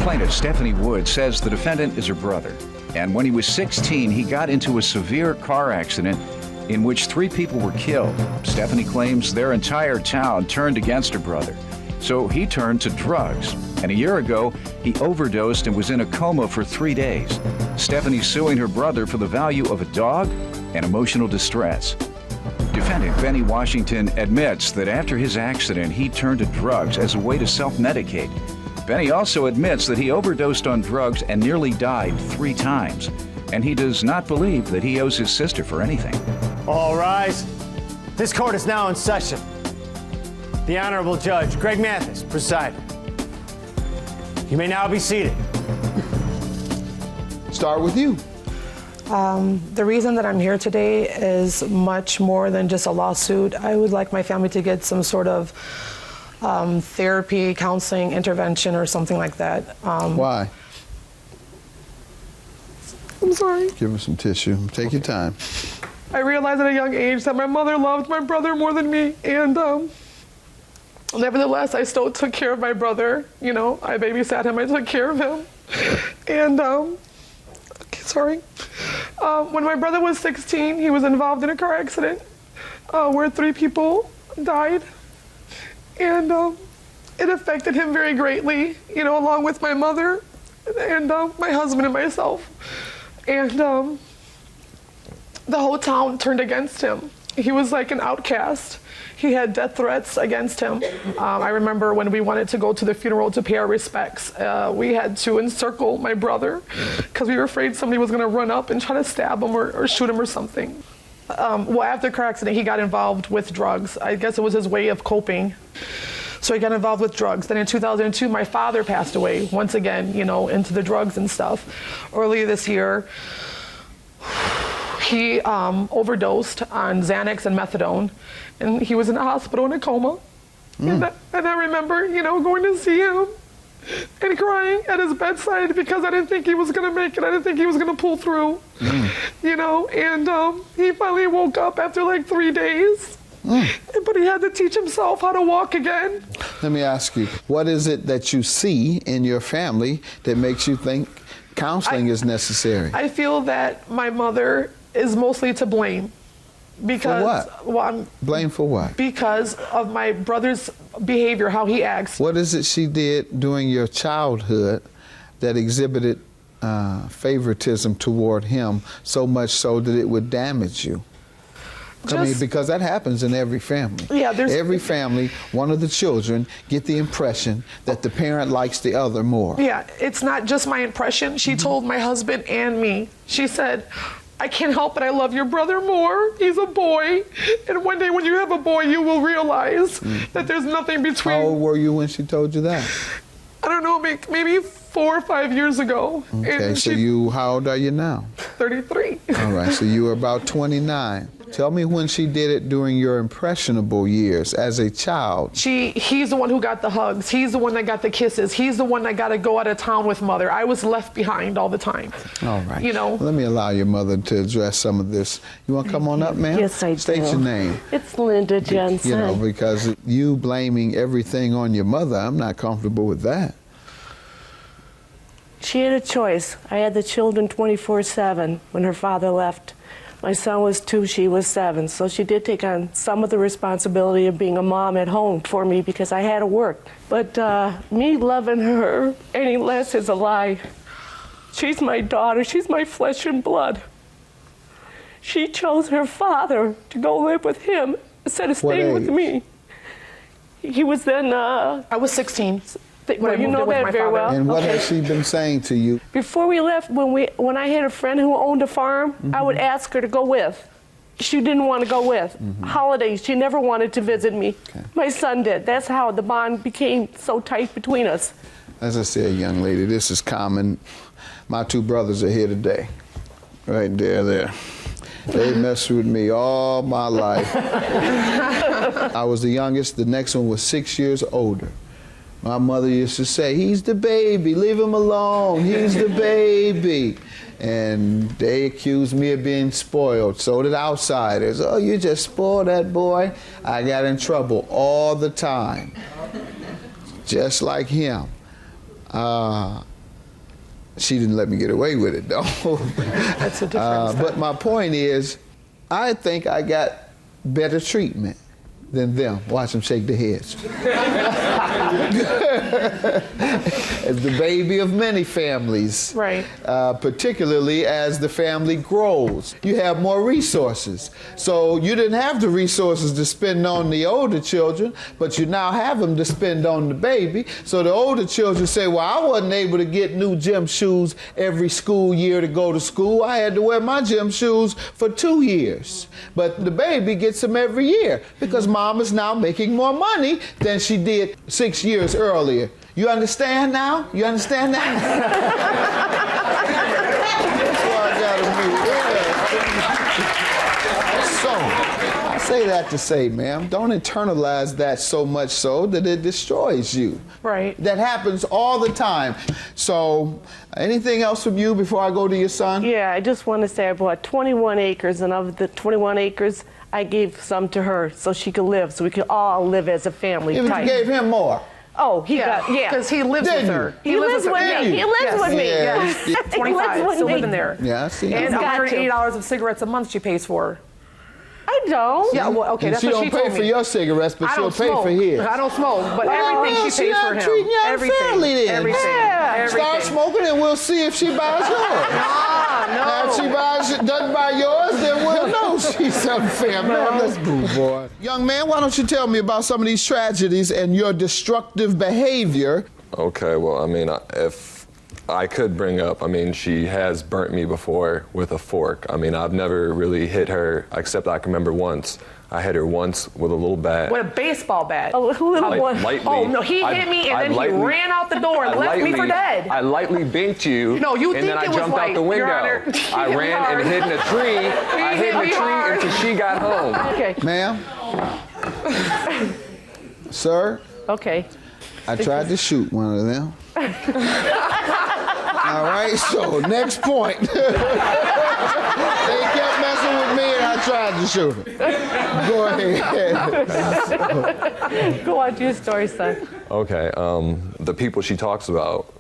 Plaintiff Stephanie Wood says the defendant is her brother, and when he was 16, he got into a severe car accident in which 3 people were killed. Stephanie claims their entire town turned against her brother, so he turned to drugs. And a year ago, he overdosed and was in a coma for 3 days. Stephanie's suing her brother for the value of a dog and emotional distress. Defendant Benny Washington admits that after his accident, he turned to drugs as a way to self-medicate. Benny also admits that he overdosed on drugs and nearly died 3 times. And he does not believe that he owes his sister for anything. All rise. This court is now in session. The Honorable Judge Greg Mathis presiding. You may now be seated. Start with you. The reason that I'm here today is much more than just a lawsuit. I would like my family to get some sort of therapy, counseling, intervention, or something like that. Why? I'm sorry. Give her some tissue. Take your time. I realized at a young age that my mother loved my brother more than me, and nevertheless, I still took care of my brother. You know, I babysat him, I took care of him. And, when my brother was 16, he was involved in a car accident where 3 people died. And it affected him very greatly, you know, along with my mother and my husband and myself. And the whole town turned against him. He was like an outcast. He had death threats against him. I remember when we wanted to go to the funeral to pay our respects, we had to encircle my brother because we were afraid somebody was going to run up and try to stab him or shoot him or something. Well, after the car accident, he got involved with drugs. I guess it was his way of coping. So he got involved with drugs. Then in 2002, my father passed away, once again, you know, into the drugs and stuff. Earlier this year, he overdosed on Xanax and methadone, and he was in the hospital in a coma. And I remember, you know, going to see him and crying at his bedside because I didn't think he was going to make it. I didn't think he was going to pull through, you know, and he finally woke up after like 3 days. But he had to teach himself how to walk again. Let me ask you, what is it that you see in your family that makes you think counseling is necessary? I feel that my mother is mostly to blame. Because, for what? Well, blame for what? Because of my brother's behavior, how he acts. What is it she did during your childhood that exhibited favoritism toward him so much so that it would damage you? I mean, because that happens in every family. Yeah, every family, one of the children get the impression that the parent likes the other more. Yeah, it's not just my impression. She told my husband and me. She said, I can't help it, I love your brother more. He's a boy. And one day when you have a boy, you will realize that there's nothing between. How old were you when she told you that? I don't know, maybe 4 or 5 years ago. Okay, and so how old are you now? 33. All right, so you were about 29. Tell me when she did it during your impressionable years as a child. He's the one who got the hugs. He's the one that got the kisses. He's the one that got to go out of town with mother. I was left behind all the time. All right. You know. Let me allow your mother to address some of this. You want to come on up, ma'am? Yes, I do. State your name. It's Linda Jensen. You know, because you blaming everything on your mother, I'm not comfortable with that. She had a choice. I had the children 24/7 when her father left. My son was 2, she was 7, so she did take on some of the responsibility of being a mom at home for me because I had to work. But me loving her any less is a lie. She's my daughter, she's my flesh and blood. She chose her father to go live with him instead of staying with me. He was then... I was 16. Well, you know that very well. And what has she been saying to you? Before we left, when I had a friend who owned a farm, I would ask her to go with. She didn't want to go with. Holidays, she never wanted to visit me. Okay. My son did. That's how the bond became so tight between us. As I said, young lady, this is common. My 2 brothers are here today. Right there. They messed with me all my life. I was the youngest. The next one was 6 years older. My mother used to say, he's the baby, leave him alone, he's the baby. And they accused me of being spoiled. So did outsiders. Oh, you just spoiled that boy. I got in trouble all the time, just like him. She didn't let me get away with it, though. That's a difference. But my point is, I think I got better treatment than them. Watch them shake their heads. As the baby of many families, Right. Particularly as the family grows, you have more resources. So you didn't have the resources to spend on the older children, but you now have them to spend on the baby. So the older children say, well, I wasn't able to get new gym shoes every school year to go to school. I had to wear my gym shoes for 2 years. But the baby gets them every year because mom is now making more money than she did 6 years earlier. You understand now? You understand that? That's why I gotta move. So, I say that to say, ma'am, don't internalize that so much so that it destroys you. Right. That happens all the time. So, anything else from you before I go to your son? Yeah, I just want to say I bought 21 acres, and of the 21 acres, I gave some to her so she could live, so we could all live as a family. Even type. you gave him more. Oh, he got, yeah. Because he lives Did with you? her. He lives with me. He lives with me. Yes. He 25, lives with still me. living there. Yeah, I see. And He's got to. $180 of cigarettes a month she pays for. I don't. Yeah, well, okay, And that's she what don't she pay told for me. your cigarettes, but I she'll don't pay smoke. for his. I don't smoke, but Well, everything she she pays not for him. treating you Everything. unfairly then. Everything. Yeah. Everything. Start smoking and we'll see if she buys yours. Now, if she doesn't buy yours, then we'll know she's unfair. Man, let's move, boy. Young man, why don't you tell me about some of these tragedies and your destructive behavior? Okay, well, I mean, if I could bring up, I mean, she has burnt me before with a fork. I mean, I've never really hit her, except I can remember once. I hit her once with a little bat. With a baseball bat. A little one. Lightly. Oh, no, he hit me and then he ran out the door and left me for dead. I lightly binked you. No, you and think then I it was jumped light, out the window. Your Honor. I He hit me ran hard. and hid in a tree. I hid in a me tree hard. until she got home. Okay. Ma'am? Sir? Okay. I tried to shoot one of them. All right, so next point. They kept messing with me and I tried to shoot them. Go ahead. Go on to your story, son. Okay, the people she talks about,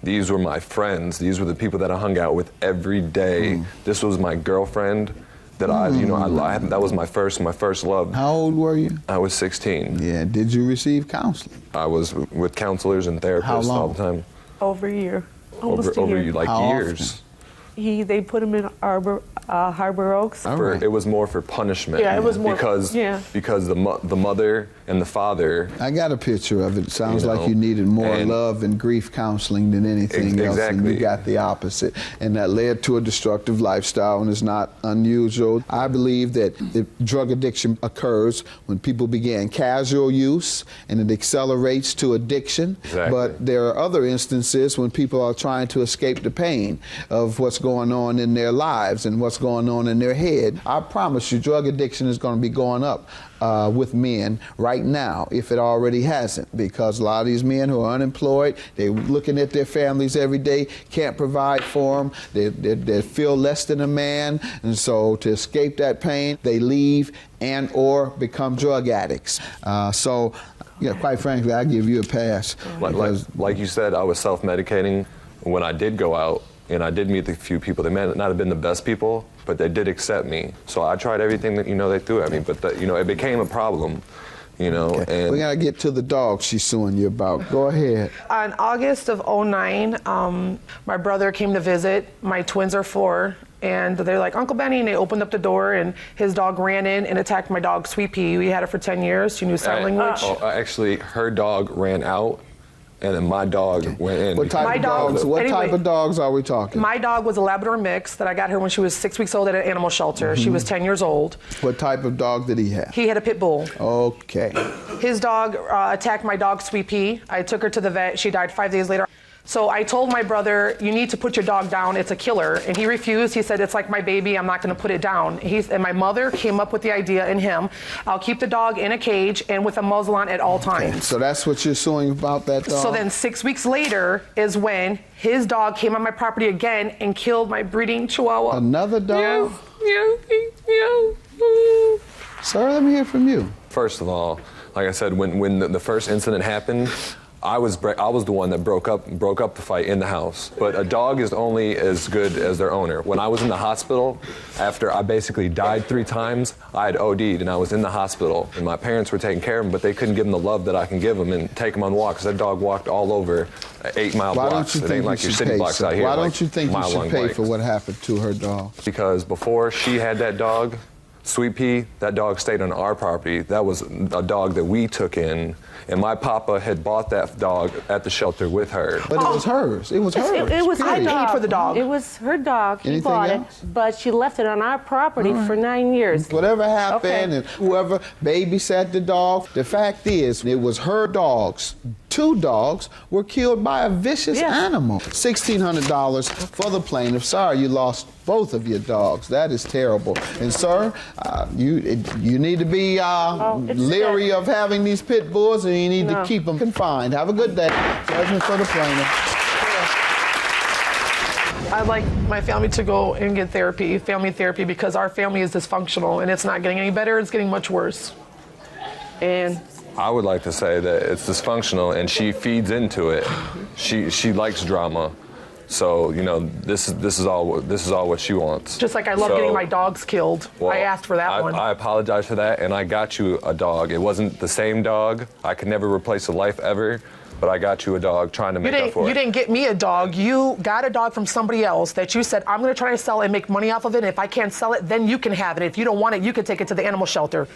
these were my friends. These were the people that I hung out with every day. This was my girlfriend that I that was my first love. How old were you? I was 16. Yeah, did you receive counseling? I was with counselors and therapists How long? all the time. Over a year. Almost a Over year. like How years. They put him in Harbor Oaks. All For, right. it was more for punishment. Yeah, it was more- because yeah. because the mother and the father. I got a picture of it. Sounds You like know, you needed more and- love and grief counseling than anything else, and Exactly. you got the opposite. And that led to a destructive lifestyle, and it's not unusual. I believe that the drug addiction occurs when people begin casual use, and it accelerates to addiction. Exactly. But there are other instances when people are trying to escape the pain of what's going on in their lives and what's going on in their head. I promise you, drug addiction is going to be going up with men right now, if it already hasn't, because a lot of these men who are unemployed, they're looking at their families every day, can't provide for them, they feel less than a man, and so to escape that pain, they leave and or become drug addicts. So, yeah, quite frankly, I give you a pass. Like you said, I was self-medicating when I did go out, and I did meet a few people. They may not have been the best people, but they did accept me. So I tried everything that they threw at me, but it became a problem. Okay. And We gotta get to the dog she's suing you about. Go ahead. On August of '09, my brother came to visit. My twins are 4, and they're like, Uncle Benny, and they opened up the door, and his dog ran in and attacked my dog, Sweet Pea. We had her for 10 years. She knew sign language. Actually, her dog ran out, and then my dog went in. What type My of dog- dogs? What anyway, type of dogs are we talking? My dog was a Labrador mix that I got her when she was 6 weeks old at an animal shelter. She was 10 years old. What type of dog did he have? He had a pit bull. Okay. His dog attacked my dog, Sweet Pea. I took her to the vet. She died 5 days later. So I told my brother, you need to put your dog down. It's a killer. And he refused. He said, it's like my baby. I'm not going to put it down. And my mother came up with the idea in him. I'll keep the dog in a cage and with a muzzle on at all times. So that's what you're suing about, that dog? So then 6 weeks later is when his dog came on my property again and killed my breeding Chihuahua. Another dog? Yeah. Sir, let me hear from you. First of all, like I said, when the first incident happened, I was the one that broke up the fight in the house. But a dog is only as good as their owner. When I was in the hospital, after I basically died 3 times, I had OD'd and I was in the hospital. And my parents were taking care of him, but they couldn't give him the love that I can give him and take him on walks. That dog walked all over 8-mile Why blocks. don't you It think ain't like you your should city pay, blocks sir? out here. Why like don't you think you should mile-long pay bikes. for what happened to her dog? Because before she had that dog, Sweet Pea, that dog stayed on our property. That was a dog that we took in, and my papa had bought that dog at the shelter with her. But it was hers. It was hers. It was her period. dog. for the dog. It was her dog. He Anything bought else? it, but she left it on our property for 9 years. Whatever happened Okay. and whoever babysat the dog, the fact is it was her dogs. 2 dogs were killed by a vicious Yes. animal. $1,600 for the plaintiff. Sorry, you lost both of your dogs. That is terrible. And sir, you need to be it's leery sad. of having these pit bulls, and you need to No. keep them confined. Have a good day. Judgment for the plaintiff. I'd like my family to go and get therapy, family therapy, because our family is dysfunctional and it's not getting any better, it's getting much worse. And I would like to say that it's dysfunctional and she feeds into it. She likes drama. So, you know, this is all what she wants. Just like I love So, getting my dogs killed. well, I asked for that one. I apologize for that, and I got you a dog. It wasn't the same dog. I could never replace a life ever, but I got you a dog trying to make up for You it. didn't get me a dog. You got a dog from somebody else that you said, I'm going to try to sell and make money off of it. And if I can't sell it, then you can have it. If you don't want it, you can take it to the animal shelter.